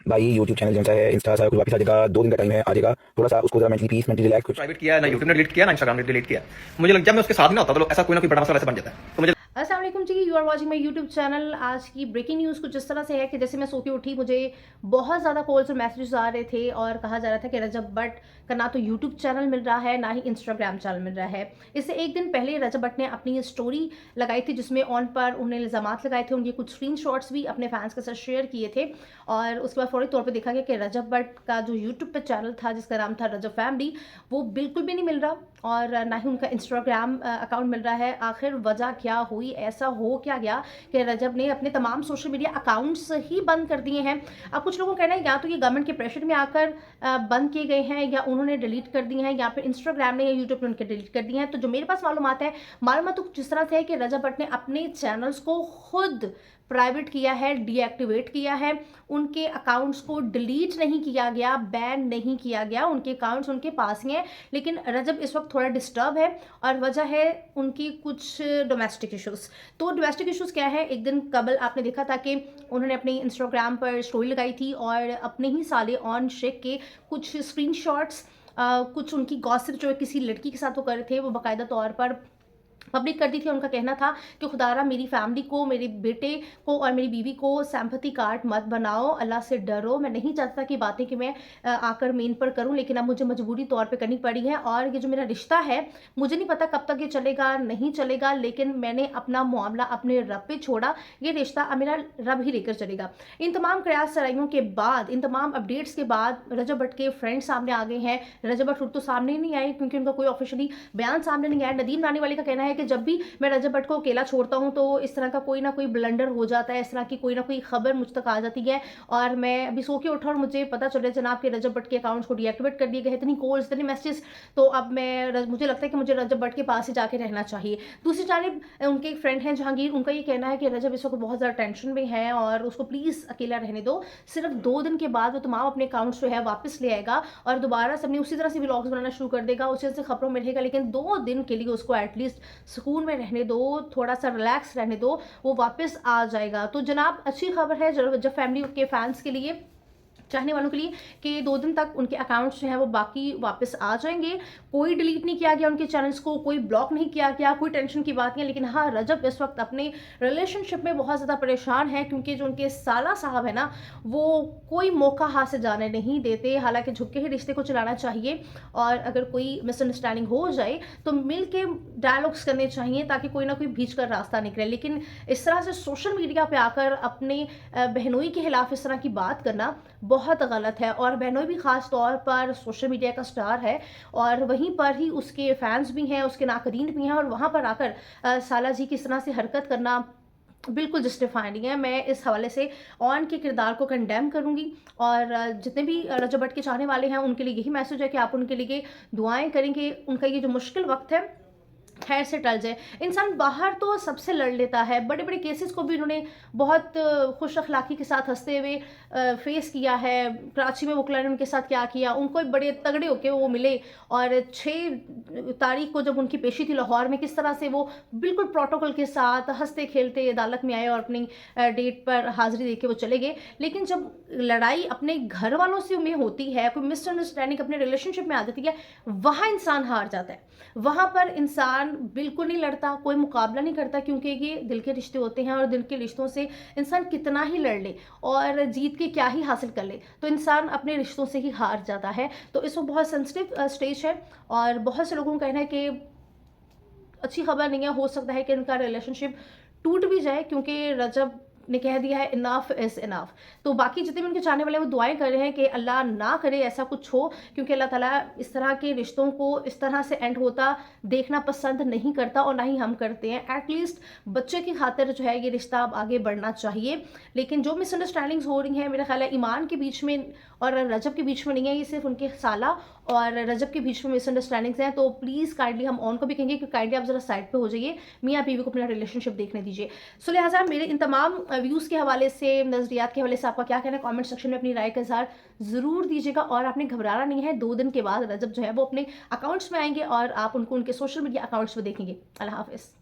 भाई YouTube channel जैसा है, इंस्टा सारा कुछ वापस आ जाएगा। 2 दिन का टाइम है, आ जाएगा। थोड़ा सा उसको जरा मेंटली पीस, मेंटली रिलैक्स कुछ। प्राइवेट किया है ना, यूट्यूब ने डिलीट किया ना, इंस्टाग्राम ने डिलीट किया। मुझे लग जब मैं उसके साथ में ना होता तो ऐसा कोई ना कोई बड़ा मसला ऐसे बन जाता है। तो मुझे अस्सलाम वालेकुम जी, you are watching my YouTube channel. आज की ब्रेकिंग न्यूज़ कुछ इस तरह से है कि जैसे मैं सो के उठी, मुझे बहुत ज़्यादा कॉल्स और मैसेजेस आ रहे थे और कहा जा रहा था कि रजब भट्ट का ना तो यूट्यूब चैनल मिल रहा है, ना ही इंस्टाग्राम चैनल मिल रहा है। इससे एक दिन पहले रजब भट्ट ने अपनी ये स्टोरी लगाई थी जिसमें ऑन पर उन्होंने इल्ज़ामात लगाए थे, उनके कुछ स्क्रीनशॉट्स भी अपने फैंस के साथ शेयर किए थे। और उसके बाद फौरी तौर पर देखा गया कि रजब भट्ट का जो यूट्यूब पर चैनल था जिसका नाम था रजब फैमिली, वो बिल्कुल भी नहीं मिल रहा और ना ही उनका इंस्टाग्राम अकाउंट मिल रहा है। आखिर वजह क्या हुई, ऐसा हो क्या गया कि रजब ने अपने तमाम सोशल मीडिया अकाउंट्स ही बंद कर दिए हैं। अब कुछ लोगों का कहना है या तो ये गवर्नमेंट के प्रेशर में आकर बंद किए गए हैं, या उन्होंने डिलीट कर दिए हैं, या फिर इंस्टाग्राम ने या यूट्यूब ने उनके डिलीट कर दिए हैं। तो जो मेरे पास मालूमात है, मालूमात तो जिस तरह से है कि रजब भट्ट ने अपने चैनल्स को खुद प्राइवेट किया है, डीएक्टिवेट किया है। उनके अकाउंट्स को डिलीट नहीं किया गया, बैन नहीं किया गया, उनके अकाउंट्स उनके पास ही हैं। लेकिन रजब इस वक्त थोड़ा डिस्टर्ब है और वजह है उनकी कुछ डोमेस्टिक इश्यूज़। तो डोमेस्टिक इश्यूज़ क्या है, एक दिन कबल आपने देखा था कि उन्होंने अपने इंस्टाग्राम पर स्टोरी लगाई थी और अपने ही साले ऑन शेख के कुछ स्क्रीनशॉट्स, कुछ उनकी गॉसिप जो किसी लड़की के साथ वो कर रहे थे, वो बाकायदा तौर पर पब्लिक कर दी थी। उनका कहना था कि खुदारा मेरी फैमिली को, मेरे बेटे को और मेरी बीवी को सैम्पथी कार्ड मत बनाओ, अल्लाह से डरो। मैं नहीं चाहता कि बातें कि मैं आकर मेन पर करूं, लेकिन अब मुझे मजबूरी तौर पे करनी पड़ी है। और ये जो मेरा रिश्ता है, मुझे नहीं पता कब तक ये चलेगा नहीं चलेगा, लेकिन मैंने अपना मामला अपने रब पे छोड़ा। ये रिश्ता अब मेरा रब ही लेकर चलेगा। इन तमाम कयास सराइयों के बाद, इन तमाम अपडेट्स के बाद रजब भट्ट के फ्रेंड सामने आ गए हैं। रजब भट्ट खुद तो सामने ही नहीं आए क्योंकि उनका कोई ऑफिशियली बयान सामने नहीं आया। नदीम रानी वाली का कहना है कि जब भी मैं रजब भट्ट को अकेला छोड़ता हूं तो इस तरह का कोई ना कोई ब्लंडर हो जाता है, इस तरह की कोई ना कोई खबर मुझ तक आ जाती है और मैं अभी सो के उठा और मुझे पता चल रहा है जनाब के रजब भट्ट के अकाउंट्स को डीएक्टिवेट कर दिए गए। इतनी कॉल्स, इतने मैसेजेस, तो अब मुझे लगता है कि मुझे रजब भट्ट के पास ही जाके रहना चाहिए। दूसरी जानिब उनके एक फ्रेंड हैं जहांगीर, उनका ये कहना है कि रजब इस वक्त बहुत ज़्यादा टेंशन में है और उसको प्लीज़ अकेला रहने दो। सिर्फ 2 दिन के बाद वो तमाम अपने अकाउंट्स जो है वापस ले आएगा और दोबारा से अपनी उसी तरह से व्लॉग्स बनाना शुरू कर देगा, उसी तरह से खबरों में रहेगा। लेकिन 2 दिन के लिए उसको एटलीस्ट सुकून में रहने दो, थोड़ा सा रिलैक्स रहने दो, वो वापस आ जाएगा। तो जनाब अच्छी खबर है जब फैमिली के फैंस के लिए, चाहने वालों के लिए, कि 2 दिन तक उनके अकाउंट्स जो हैं वो बाकी वापस आ जाएंगे। कोई डिलीट नहीं किया गया उनके चैनल्स को, कोई ब्लॉक नहीं किया गया, कोई टेंशन की बात नहीं है। लेकिन हाँ, रजब इस वक्त अपने रिलेशनशिप में बहुत ज़्यादा परेशान है क्योंकि जो उनके साला साहब है ना, वो कोई मौका हाथ से जाने नहीं देते। हालांकि झुक के ही रिश्ते को चलाना चाहिए और अगर कोई मिसअंडरस्टैंडिंग हो जाए तो मिल के डायलॉग्स करने चाहिए ताकि कोई ना कोई बीच का रास्ता निकले। लेकिन इस तरह से सोशल मीडिया पे आकर अपने बहनोई के खिलाफ इस तरह की बात करना बहुत गलत है। और बहनोई भी ख़ास तौर पर सोशल मीडिया का स्टार है और वहीं पर ही उसके फैंस भी हैं, उसके नाकदीन भी हैं, और वहाँ पर आकर साला जी की इस तरह से हरकत करना बिल्कुल जस्टिफाई नहीं है। मैं इस हवाले से ऑन के किरदार को कंडेम करूंगी और जितने भी रजब भट्ट के चाहने वाले हैं उनके लिए यही मैसेज है कि आप उनके लिए दुआएं करें कि उनका ये जो मुश्किल वक्त है खैर से टल जाए। इंसान बाहर तो सबसे लड़ लेता है, बड़े बड़े केसेस को भी उन्होंने बहुत खुश अखलाकी के साथ हंसते हुए फेस किया है। कराची में वकला ने उनके साथ क्या किया, उनको बड़े तगड़े होके वो मिले और 6 तारीख को जब उनकी पेशी थी लाहौर में, किस तरह से वो बिल्कुल प्रोटोकॉल के साथ हंसते खेलते अदालत में आए और अपनी डेट पर हाजिरी दे के वो चले गए। लेकिन जब लड़ाई अपने घर वालों से में होती है, कोई मिसअंडरस्टैंडिंग अपने रिलेशनशिप में आ जाती है, वहाँ इंसान हार जाता है। वहाँ पर इंसान बिल्कुल नहीं लड़ता, कोई मुकाबला नहीं करता, क्योंकि ये दिल के रिश्ते होते हैं और दिल के रिश्तों से इंसान कितना ही लड़ ले और जीत के क्या ही हासिल कर ले, तो इंसान अपने रिश्तों से ही हार जाता है। तो इसमें बहुत सेंसिटिव स्टेज है और बहुत से लोगों का कहना है कि अच्छी खबर नहीं है, हो सकता है कि इनका रिलेशनशिप टूट भी जाए क्योंकि रजब ने कह दिया है इनाफ इज इनाफ। तो बाकी जितने भी उनके चाहने वाले वो दुआएं कर रहे हैं कि अल्लाह ना करे ऐसा कुछ हो, क्योंकि अल्लाह ताला इस तरह के रिश्तों को इस तरह से एंड होता देखना पसंद नहीं करता और ना ही हम करते हैं। एटलीस्ट बच्चे की खातिर जो है ये रिश्ता अब आगे बढ़ना चाहिए। लेकिन जो मिसअंडरस्टैंडिंग्स हो रही हैं, मेरा ख्याल है ईमान के बीच में और रजब के बीच में नहीं है, ये सिर्फ उनके साला और रजब के बीच में मिसअंडरस्टैंडिंग्स हैं। तो प्लीज़ काइंडली हम ऑन को भी कहेंगे कि काइंडली आप ज़रा साइड पे हो जाइए, मियाँ बीवी को अपना रिलेशनशिप देखने दीजिए। सो लिहाजा मेरे इन तमाम व्यूज़ के हवाले से, नज़रियात के हवाले से आपका क्या कहना है, कमेंट सेक्शन में अपनी राय का इज़हार ज़रूर दीजिएगा। और आपने घबराना नहीं है, 2 दिन के बाद रजब जो है वो अपने अकाउंट्स में आएंगे और आप उनको उनके सोशल मीडिया अकाउंट्स में देखेंगे। अल्लाह हाफिज़।